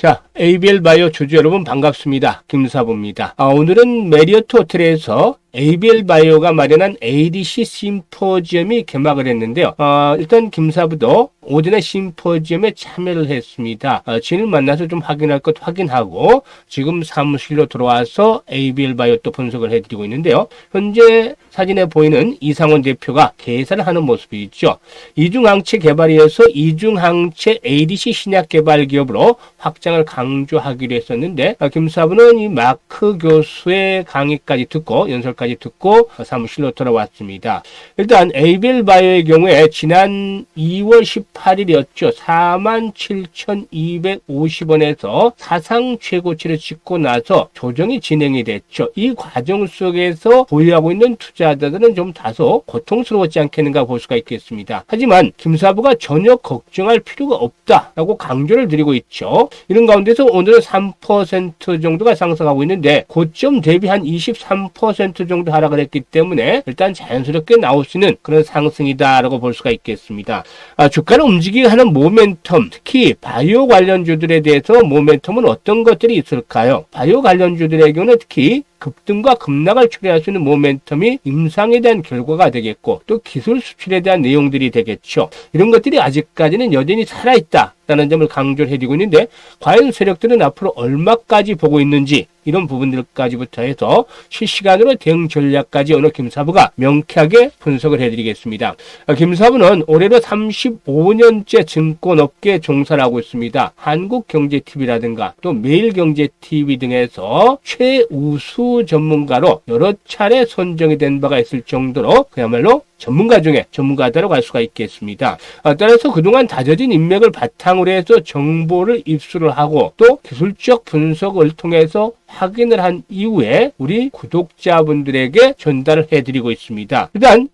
자, ABL 바이오 주주 여러분 반갑습니다. 김사부입니다. 오늘은 메리어트 호텔에서 ABL 바이오가 마련한 ADC 심포지엄이 개막을 했는데요. 일단 김사부도 오전에 심포지엄에 참여를 했습니다. 진을 만나서 좀 확인할 것 확인하고 지금 사무실로 들어와서 ABL 바이오 또 분석을 해드리고 있는데요. 현재 사진에 보이는 이상원 대표가 계산을 하는 모습이 있죠. 이중항체 개발위해서 이중항체 ADC 신약 개발 기업으로 확장을 강조하기로 했었는데 김사부는 이 마크 교수의 강의까지 듣고 연설까지 듣고 사무실로 돌아왔습니다. 일단 ABL 바이오의 경우에 지난 2월 18일이었죠. 47,250원에서 사상 최고치를 찍고 나서 조정이 진행이 됐죠. 이 과정 속에서 보유하고 있는 투자자들은 좀 다소 고통스러웠지 않겠는가 볼 수가 있겠습니다. 하지만 김사부가 전혀 걱정할 필요가 없다라고 강조를 드리고 있죠. 이런 가운데서 오늘은 3% 정도가 상승하고 있는데 고점 대비 한 23% 정도 하락을 했기 때문에 일단 자연스럽게 나올 수 있는 그런 상승이다라고 볼 수가 있겠습니다. 주가를 움직이게 하는 모멘텀, 특히 바이오 관련주들에 대해서 모멘텀은 어떤 것들이 있을까요? 바이오 관련주들의 경우는 특히 급등과 급락을 초래할 수 있는 모멘텀이 임상에 대한 결과가 되겠고 또 기술 수출에 대한 내용들이 되겠죠. 이런 것들이 아직까지는 여전히 살아있다라는 점을 강조를 해드리고 있는데 과연 세력들은 앞으로 얼마까지 보고 있는지 이런 부분들까지부터 해서 실시간으로 대응 전략까지 오늘 김사부가 명쾌하게 분석을 해드리겠습니다. 김사부는 올해로 35년째 증권업계에 종사를 하고 있습니다. 한국경제TV라든가 또 매일경제TV 등에서 최우수 전문가로 여러 차례 선정이 된 바가 있을 정도로 그야말로 전문가 중에 전문가다라고 할 수가 있겠습니다. 따라서 그동안 다져진 인맥을 바탕으로 해서 정보를 입수를 하고 또 기술적 분석을 통해서 확인을 한 이후에 우리 구독자분들에게 전달을 해드리고 있습니다. 일단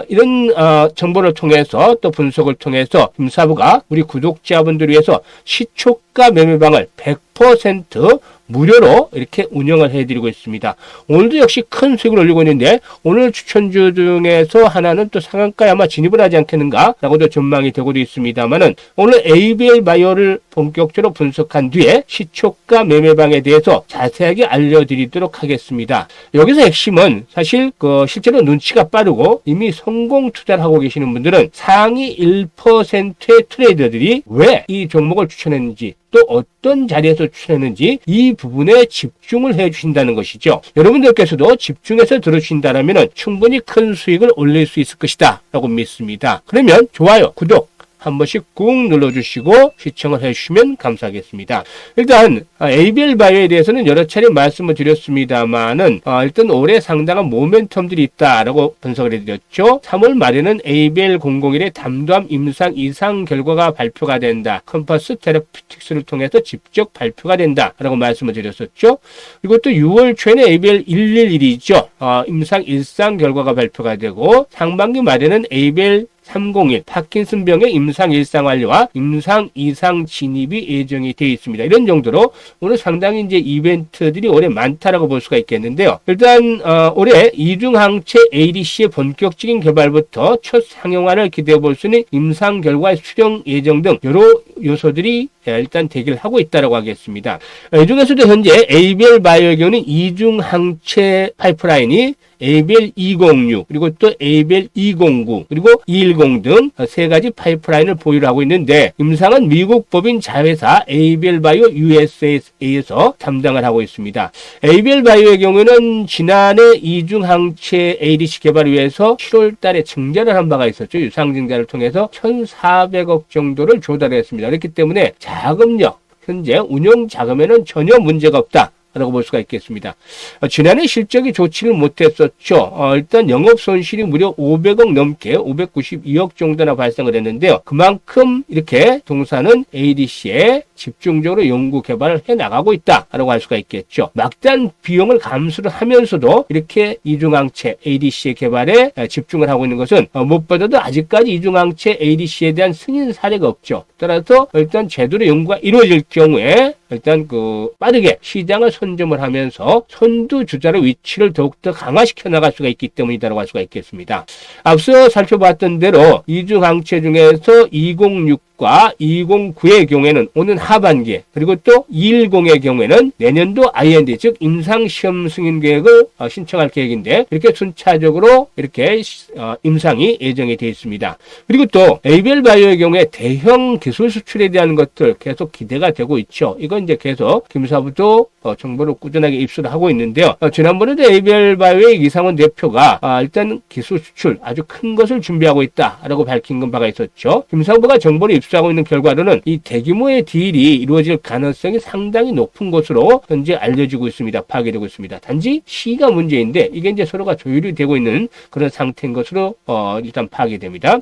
이런 정보를 통해서 또 분석을 통해서 김사부가 우리 구독자분들을 위해서 시초가 매매방을 100% 무료로 이렇게 운영을 해드리고 있습니다. 오늘도 역시 큰 수익을 올리고 있는데 오늘 추천주 중에서 하나는 또 상한가에 아마 진입을 하지 않겠는가 라고도 전망이 되고도 있습니다만은 오늘 ABL 바이오를 본격적으로 분석한 뒤에 시초가 매매방에 대해서 자세하게 알려드리도록 하겠습니다. 여기서 핵심은 사실 실제로 눈치가 빠르고 이미 성공 투자를 하고 계시는 분들은 상위 1%의 트레이더들이 왜 이 종목을 추천했는지 또 어떤 자리에서 추천했는지 이 부분에 집중을 해주신다는 것이죠. 여러분들께서도 집중해서 들으신다면 충분히 큰 수익을 올릴 수 있을 것이다 라고 믿습니다. 그러면 좋아요, 구독 한 번씩 꾹 눌러주시고 시청을 해주시면 감사하겠습니다. 일단 ABL 바이오에 대해서는 여러 차례 말씀을 드렸습니다만은 일단 올해 상당한 모멘텀들이 있다라고 분석을 해드렸죠. 3월 말에는 ABL 001의 담담 임상 이상 결과가 발표가 된다. 컴퍼스 테라피틱스를 통해서 직접 발표가 된다라고 말씀을 드렸었죠. 그리고 또 6월 초에는 ABL 111이죠. 임상 일상 결과가 발표가 되고 상반기 말에는 ABL 301 파킨슨병의 임상 일상 완료와 임상 이상 진입이 예정이 되어 있습니다. 이런 정도로 오늘 상당히 이제 이벤트들이 올해 많다라고 볼 수가 있겠는데요. 일단 올해 이중항체 ADC의 본격적인 개발부터 첫 상용화를 기대해 볼 수 있는 임상 결과의 수령 예정 등 여러 요소들이 일단 대기를 하고 있다고 하겠습니다. 이 중에서도 현재 ABL 바이오의 경우는 이중항체 파이프라인이 ABL 206 그리고 또 ABL 209 그리고 210 등 세 가지 파이프라인을 보유를 하고 있는데 임상은 미국 법인 자회사 ABL 바이오 USA에서 담당을 하고 있습니다. ABL 바이오의 경우는 지난해 이중항체 ADC 개발을 위해서 7월 달에 증자를 한 바가 있었죠. 유상증자를 통해서 1,400억 정도를 조달했습니다. 그렇기 때문에 자금력, 현재 운용 자금에는 전혀 문제가 없다 라고 볼 수가 있겠습니다. 지난해 실적이 좋지를 못했었죠. 일단 영업 손실이 무려 500억 넘게 592억 정도나 발생을 했는데요. 그만큼 이렇게 동사는 ADC에 집중적으로 연구 개발을 해나가고 있다라고 할 수가 있겠죠. 막대한 비용을 감수를 하면서도 이렇게 이중항체 ADC의 개발에 집중을 하고 있는 것은 무엇보다도 아직까지 이중항체 ADC에 대한 승인 사례가 없죠. 따라서 일단 제대로 연구가 이루어질 경우에 일단 빠르게 시장을 선점을 하면서 선두주자의 위치를 더욱더 강화시켜 나갈 수가 있기 때문이다라고 할 수가 있겠습니다. 앞서 살펴봤던 대로 이중항체 중에서 2060 20과 209의 경우에는 오는 하반기에, 그리고 또 210의 경우에는 내년도 IND, 즉 임상시험 승인 계획을 신청할 계획인데, 이렇게 순차적으로 이렇게 임상이 예정이 되어 있습니다. 그리고 또 ABL 바이오의 경우에 대형 기술 수출에 대한 것들 계속 기대가 되고 있죠. 이건 이제 계속 김사부도 정보를 꾸준하게 입수를 하고 있는데요. 지난번에도 ABL 바이오의 이상원 대표가 일단 기술 수출 아주 큰 것을 준비하고 있다라고 밝힌 바가 있었죠. 김사부가 정보를 입수하고 있는 결과로는 이 대규모의 딜이 이루어질 가능성이 상당히 높은 것으로 현재 알려지고 있습니다. 파악되고 있습니다. 단지 시기가 문제인데 이게 이제 서로가 조율이 되고 있는 그런 상태인 것으로 일단 파악이 됩니다.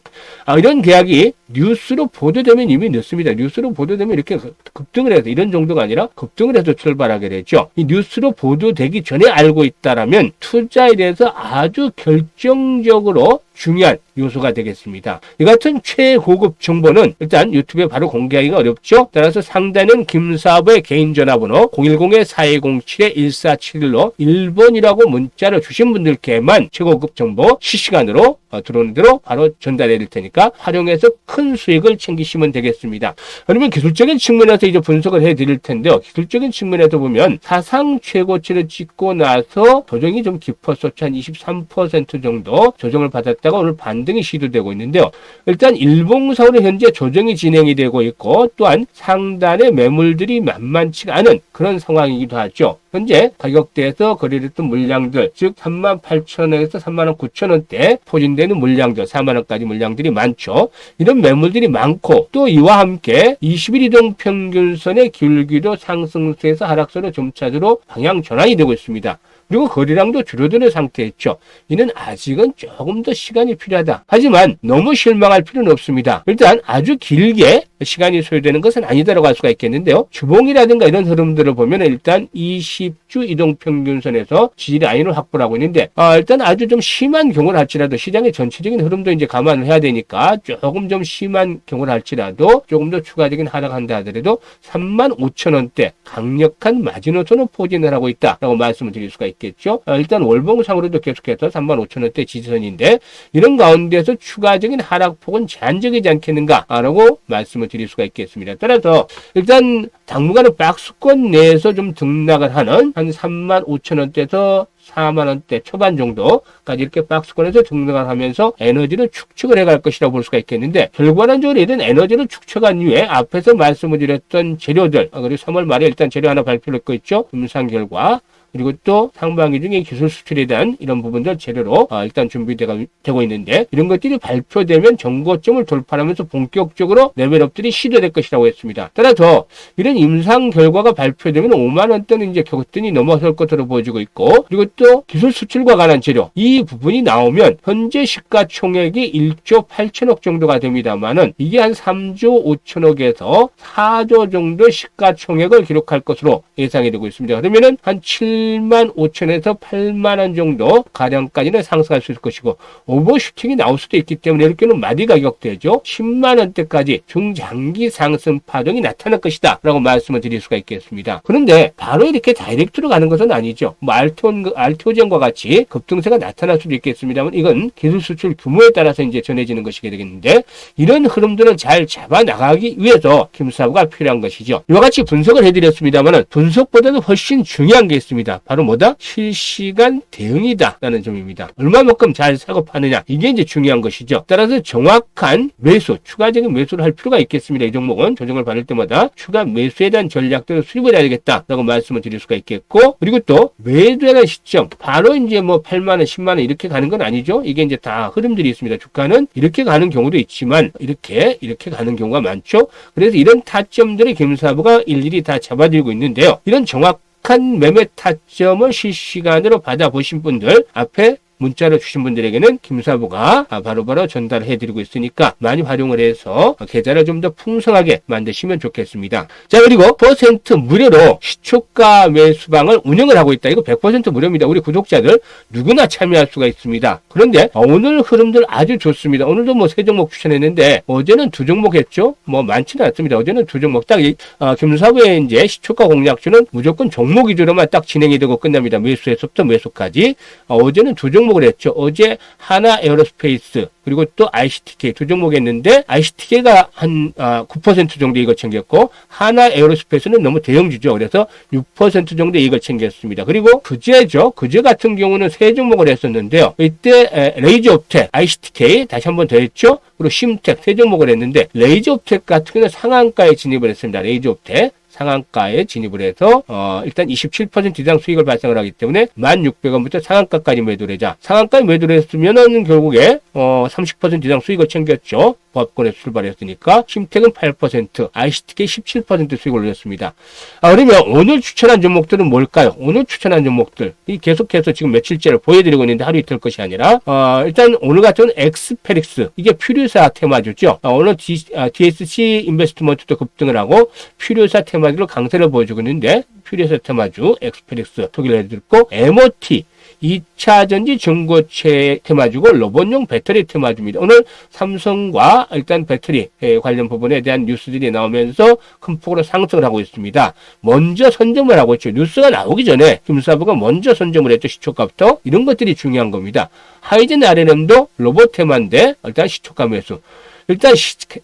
이런 계약이 뉴스로 보도되면 이미 늦습니다. 뉴스로 보도되면 이렇게 급등을 해서, 이런 정도가 아니라 급등을 해서 출발하게 되죠. 이 뉴스로 보도되기 전에 알고 있다라면 투자에 대해서 아주 결정적으로 중요한 요소가 되겠습니다. 이 같은 최고급 정보는 일단 유튜브에 바로 공개하기가 어렵죠. 따라서 상단은 김사부의 개인 전화번호 010-4207-1471로 1번이라고 문자를 주신 분들께만 최고급 정보 실시간으로 들어오는 대로 바로 전달해 드릴 테니까 활용해서 큰 수익을 챙기시면 되겠습니다. 그러면 기술적인 측면에서 이제 분석을 해 드릴 텐데요. 기술적인 측면에서 보면 사상 최고치를 찍고 나서 조정이 좀 깊었었죠. 한 23% 정도 조정을 받았다가 오늘 반등이 시도되고 있는데요. 일단 일봉상으로 현재 조정이 진행이 되고 있고, 또한 상단의 매물들이 만만치가 않은 그런 상황이기도 하죠. 현재 가격대에서 거래됐던 물량들, 즉 38,000원에서 39,000원대 포진되는 물량들, 4만원까지 물량들이 많죠. 이런 매물들이 많고, 또 이와 함께 20일 이동 평균선의 기울기도 상승세에서 하락세로 점차적으로 방향 전환이 되고 있습니다. 그리고 거래량도 줄어드는 상태였죠. 이는 아직은 조금 더 시간이 필요하다. 하지만 너무 실망할 필요는 없습니다. 일단 아주 길게 시간이 소요되는 것은 아니다라고 할 수가 있겠는데요. 주봉이라든가 이런 흐름들을 보면 일단 20주 이동평균선에서 지지라인을 확보를 하고 있는데, 일단 아주 좀 심한 경우를 할지라도, 시장의 전체적인 흐름도 이제 감안을 해야 되니까 조금 좀 심한 경우를 할지라도 조금 더 추가적인 하락한다 하더라도 35,000원대 강력한 마지노선을 포진을 하고 있다라고 말씀을 드릴 수가 있겠죠. 일단 월봉상으로도 계속해서 35,000원대 지지선인데, 이런 가운데서 추가적인 하락폭은 제한적이지 않겠는가라고 말씀을 드릴 수가 있겠습니다. 따라서 일단 당분간은 박스권 내에서 좀 등락을 하는 한 35,000원대에서 4만원대 초반 정도까지 이렇게 박스권에서 등락을 하면서 에너지를 축적을 해갈 것이라고 볼 수가 있겠는데, 결과론적으로 이런 에너지를 축적한 이후에 앞에서 말씀을 드렸던 재료들, 그리고 3월 말에 일단 재료 하나 발표를 했고 있죠. 임상 결과, 그리고 또 상반기 중에 기술 수출에 대한 이런 부분들 재료로 일단 준비되고 있는데, 이런 것들이 발표되면 정고점을 돌파하면서 본격적으로 레벨업들이 시도될 것이라고 했습니다. 따라서 이런 임상 결과가 발표되면 5만원대는 이제 격전이 넘어설 것으로 보여지고 있고, 그리고 또 기술 수출과 관한 재료, 이 부분이 나오면 현재 시가총액이 1조 8천억 정도가 됩니다만은 이게 한 3조 5천억에서 4조 정도 시가총액을 기록할 것으로 예상이 되고 있습니다. 그러면은 한 7만 5천에서 8만 원 정도 가량까지는 상승할 수 있을 것이고, 오버슈팅이 나올 수도 있기 때문에 이렇게는 마디 가격대죠. 10만 원대까지 중장기 상승 파동이 나타날 것이다 라고 말씀을 드릴 수가 있겠습니다. 그런데 바로 이렇게 다이렉트로 가는 것은 아니죠. 뭐 알토젠과 같이 급등세가 나타날 수도 있겠습니다만, 이건 기술 수출 규모에 따라서 이제 전해지는 것이 되겠는데, 이런 흐름들은 잘 잡아 나가기 위해서 김사부가 필요한 것이죠. 이와 같이 분석을 해드렸습니다만, 분석보다도 훨씬 중요한 게 있습니다. 바로 뭐다? 실시간 대응이다 라는 점입니다. 얼마만큼 잘 사고 파느냐, 이게 이제 중요한 것이죠. 따라서 정확한 매수, 추가적인 매수를 할 필요가 있겠습니다. 이 종목은 조정을 받을 때마다 추가 매수에 대한 전략들을 수립을 해야 되겠다라고 말씀을 드릴 수가 있겠고, 그리고 또 매도에 대한 시점, 바로 이제 뭐 8만원, 10만원 이렇게 가는 건 아니죠. 이게 이제 다 흐름들이 있습니다. 주가는 이렇게 가는 경우도 있지만 이렇게 가는 경우가 많죠. 그래서 이런 타점들을 김사부가 일일이 다 잡아들고 있는데요. 이런 정확한 매매 타점을 실시간으로 받아보신 분들, 앞에 문자를 주신 분들에게는 김사부가 바로바로 전달해드리고 있으니까 많이 활용을 해서 계좌를 좀 더 풍성하게 만드시면 좋겠습니다. 자, 그리고 퍼센트 무료로 시초가 매수방을 운영을 하고 있다. 이거 100% 무료입니다. 우리 구독자들 누구나 참여할 수가 있습니다. 그런데 오늘 흐름들 아주 좋습니다. 오늘도 뭐 3종목 추천했는데 어제는 2종목 했죠. 뭐 많지는 않습니다. 어제는 2종목 딱 김사부의 이제 시초가 공략주는 무조건 종목 위주로만 딱 진행이 되고 끝납니다. 매수에서부터 매수까지. 어제는 2종목 종목을 했죠. 어제 하나 에어로스페이스 그리고 또 ICTK 두 종목 했는데 ICTK가 한 9% 정도 이익을 챙겼고 하나 에어로스페이스는 너무 대형주죠. 그래서 6% 정도 이익을 챙겼습니다. 그리고 그제 같은 경우는 세 종목을 했었는데요. 이때 레이저옵텍, ICTK 다시 한번 더 했죠. 그리고 심텍 세 종목을 했는데 레이저옵텍 같은 경우는 상한가에 진입을 했습니다. 레이저옵텍 상한가에 진입을 해서 일단 27% 이상 수익을 발생을 하기 때문에 1,600원부터 상한가까지 매도를 하자. 상한가에 매도를 했으면은 결국에 30% 이상 수익을 챙겼죠. 법권에서 출발했으니까 심택은 8%, ICTK 17% 수익을 올렸습니다. 그러면 오늘 추천한 종목들은 뭘까요? 오늘 추천한 종목들 계속해서 지금 며칠째를 보여드리고 있는데 하루 이틀 것이 아니라 일단 오늘 같은 엑스페릭스 이게 퓨리사 테마주죠. 오늘 DSC 인베스트먼트도 급등을 하고 퓨리사 테마주로 강세를 보여주고 있는데 퓨리사 테마주 엑스페릭스 소개를 해드렸고 MOT 2차전지 중고체 테마주고 로봇용 배터리 테마주입니다. 오늘 삼성과 일단 배터리 관련 부분에 대한 뉴스들이 나오면서 큰 폭으로 상승을 하고 있습니다. 먼저 선점을 하고 있죠. 뉴스가 나오기 전에 김사부가 먼저 선점을 했죠. 시초가부터. 이런 것들이 중요한 겁니다. 하이젠 RNM도 로봇 테마인데 일단 시초가 매수. 일단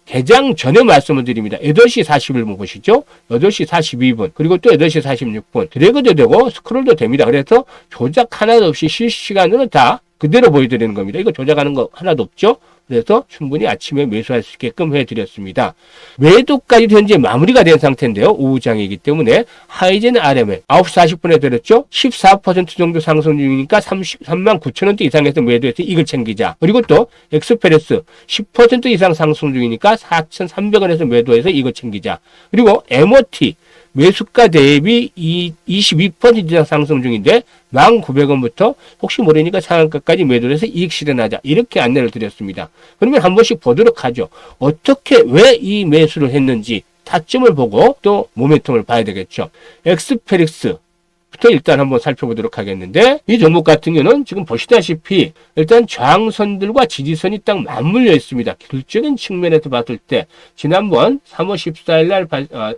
개장 전에 말씀을 드립니다. 8시 41분 보시죠. 8시 42분 그리고 또 8시 46분 드래그도 되고 스크롤도 됩니다. 그래서 조작 하나도 없이 실시간으로 다 그대로 보여드리는 겁니다. 이거 조작하는 거 하나도 없죠. 그래서 충분히 아침에 매수할 수 있게끔 해드렸습니다. 매도까지 현재 마무리가 된 상태인데요. 오후장이기 때문에 하이젠 RML 9시 40분에 들었죠. 14% 정도 상승 중이니까 39,000원대 이상에서 매도해서 이익을 챙기자. 그리고 또 엑스페레스 10% 이상 상승 중이니까 4,300원에서 매도해서 이익을 챙기자. 그리고 MOT 매수가 대비 22% 이상 상승 중인데 1,900원부터 혹시 모르니까 상한가까지 매도를 해서 이익 실현하자. 이렇게 안내를 드렸습니다. 그러면 한 번씩 보도록 하죠. 어떻게 왜 이 매수를 했는지 타점을 보고 또 모멘텀을 봐야 되겠죠. 엑스페릭스 부터 일단 한번 살펴보도록 하겠는데 이 종목 같은 경우는 지금 보시다시피 일단 저항선들과 지지선이 딱 맞물려 있습니다. 기술적인 측면에서 봤을 때 지난번 3월 14일 날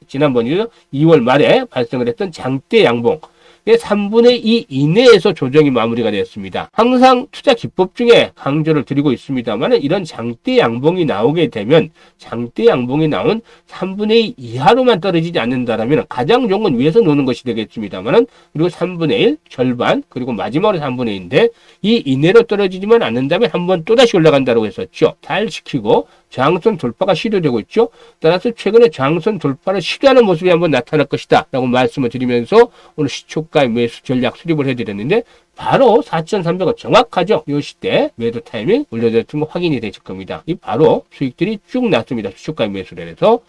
지난번이요 2월 말에 발생을 했던 장대 양봉 3분의 2 이내에서 조정이 마무리가 되었습니다. 항상 투자 기법 중에 강조를 드리고 있습니다만 이런 장대 양봉이 나오게 되면 장대 양봉이 나온 3분의 2 이하로만 떨어지지 않는다라면 가장 좋은 건 위에서 노는 것이 되겠습니다만 그리고 3분의 1 절반 그리고 마지막으로 3분의 2인데 이 이내로 떨어지지만 않는다면 한번 또다시 올라간다고 했었죠. 잘 지키고 저항선 돌파가 시도되고 있죠. 따라서 최근에 저항선 돌파를 시도하는 모습이 한번 나타날 것이다 라고 말씀을 드리면서 오늘 시초가의 매수 전략 수립을 해드렸는데 바로 4,300원 정확하죠. 이 시대 매도 타이밍 올려드렸던 거 확인이 되실 겁니다. 이 바로 수익들이 쭉 났습니다. 시초가의 매수를 해서.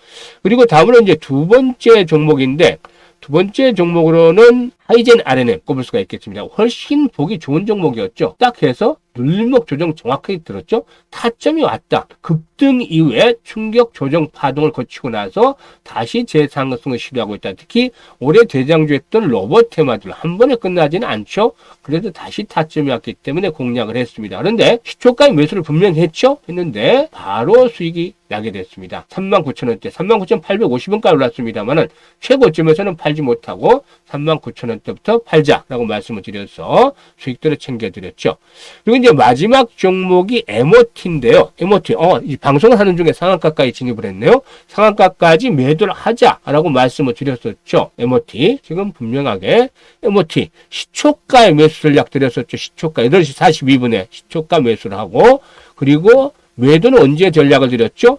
그리고 다음으로 이제 두 번째 종목인데 두 번째 종목으로는 하이젠 RNM 꼽을 수가 있겠습니다. 훨씬 보기 좋은 종목이었죠. 딱 해서 눌림목 조정 정확하게 들었죠. 타점이 왔다. 급등 이후에 충격 조정 파동을 거치고 나서 다시 재상승을 시도하고 있다. 특히 올해 대장주했던 로봇 테마들 한 번에 끝나지는 않죠. 그래도 다시 타점이 왔기 때문에 공략을 했습니다. 그런데 시초가의 매수를 분명히 했죠. 했는데 바로 수익이 나게 됐습니다. 39,000원대, 39,850원까지 올랐습니다만은 최고점에서는 팔지 못하고 39,000원대부터 팔자라고 말씀을 드려서 수익들을 챙겨드렸죠. 그리고 이제 마지막 종목이 MOT인데요. MOT, 이 방송을 하는 중에 상한가까지 진입을 했네요. 상한가까지 매도를 하자라고 말씀을 드렸었죠. MOT. 지금 분명하게 MOT 시초가에 매수 전략 드렸었죠. 시초가 8시 42분에 시초가 매수를 하고 그리고 매도는 언제 전략을 드렸죠?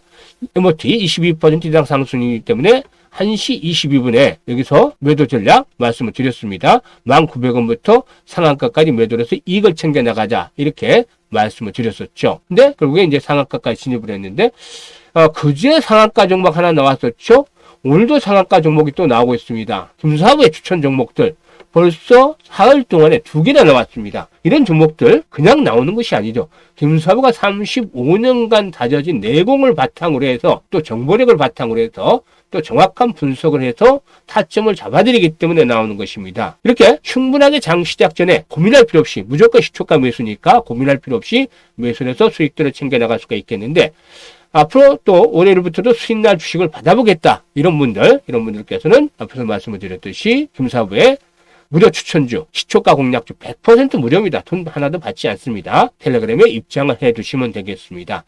MOT 22% 이상 상승이기 때문에 1시 22분에 여기서 매도 전략 말씀을 드렸습니다. 1,900원부터 상한가까지 매도를 해서 이익을 챙겨 나가자 이렇게 말씀을 드렸었죠. 근데 결국에 이제 상한가까지 진입을 했는데 그제 상한가 종목 하나 나왔었죠. 오늘도 상한가 종목이 또 나오고 있습니다. 김사부의 추천 종목들 벌써 사흘 동안에 2개나 나왔습니다. 이런 종목들 그냥 나오는 것이 아니죠. 김사부가 35년간 다져진 내공을 바탕으로 해서 또 정보력을 바탕으로 해서 또 정확한 분석을 해서 타점을 잡아드리기 때문에 나오는 것입니다. 이렇게 충분하게 장 시작 전에 고민할 필요 없이 무조건 시초가 매수니까 고민할 필요 없이 매수를 해서 수익들을 챙겨나갈 수가 있겠는데 앞으로 또 올해로부터도 수익날 주식을 받아보겠다. 이런 분들께서는 앞에서 말씀을 드렸듯이 김사부의 무료 추천주, 시초가 공략주 100% 무료입니다. 돈 하나도 받지 않습니다. 텔레그램에 입장을 해두시면 되겠습니다.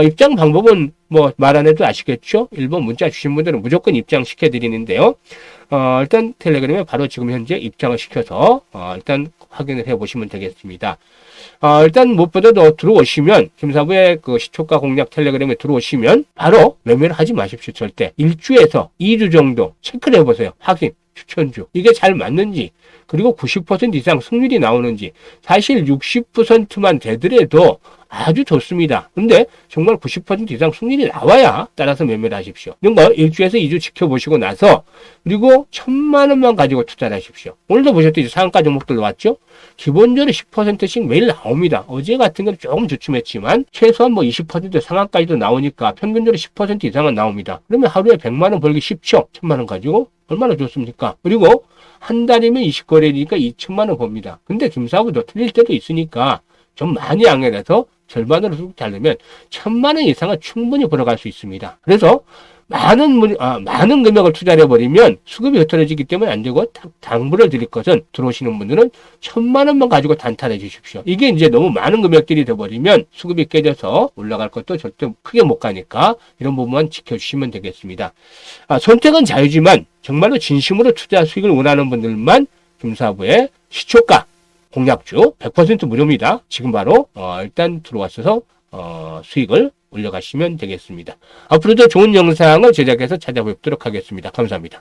입장 방법은 뭐 말 안 해도 아시겠죠? 1번 문자 주신 분들은 무조건 입장시켜 드리는데요. 일단 텔레그램에 바로 지금 현재 입장을 시켜서 일단 확인을 해 보시면 되겠습니다. 일단 무엇보다도 들어오시면 김사부의 그 시초가 공략 텔레그램에 들어오시면 바로 매매를 하지 마십시오. 절대 1주에서 2주 정도 체크를 해보세요. 확인, 추천주 이게 잘 맞는지, 그리고 90% 이상 승률이 나오는지. 사실 60%만 되더라도 아주 좋습니다. 근데 정말 90% 이상 승률이 나와야 따라서 매매를 하십시오. 이런 거 1주에서 2주 지켜보시고 나서, 그리고 1,000만 원만 가지고 투자를 하십시오. 오늘도 보셨듯이 상한가 종목들 나왔죠? 기본적으로 10%씩 매일 나옵니다. 어제 같은 건 조금 주춤했지만 최소한 뭐 20% 상한가에도 나오니까 평균적으로 10% 이상은 나옵니다. 그러면 하루에 100만 원 벌기 쉽죠? 1,000만 원 가지고 얼마나 좋습니까? 그리고 한 달이면 20거래니까 2천만 원 법니다. 근데 김사부도 틀릴 때도 있으니까 좀 많이 양해해서 절반으로 쑥 자르면 1,000만 원 이상은 충분히 벌어갈 수 있습니다. 그래서 많은 금액을 투자를 해버리면 수급이 흐트러지기 때문에 안 되고, 당부를 드릴 것은 들어오시는 분들은 1,000만 원만 가지고 단타를 해 주십시오. 이게 이제 너무 많은 금액들이 돼버리면 수급이 깨져서 올라갈 것도 절대 크게 못 가니까 이런 부분만 지켜주시면 되겠습니다. 선택은 자유지만 정말로 진심으로 투자 수익을 원하는 분들만 김사부의 시초가 공략주 100% 무료입니다. 지금 바로 일단 들어와서 수익을 올려가시면 되겠습니다. 앞으로도 좋은 영상을 제작해서 찾아뵙도록 하겠습니다. 감사합니다.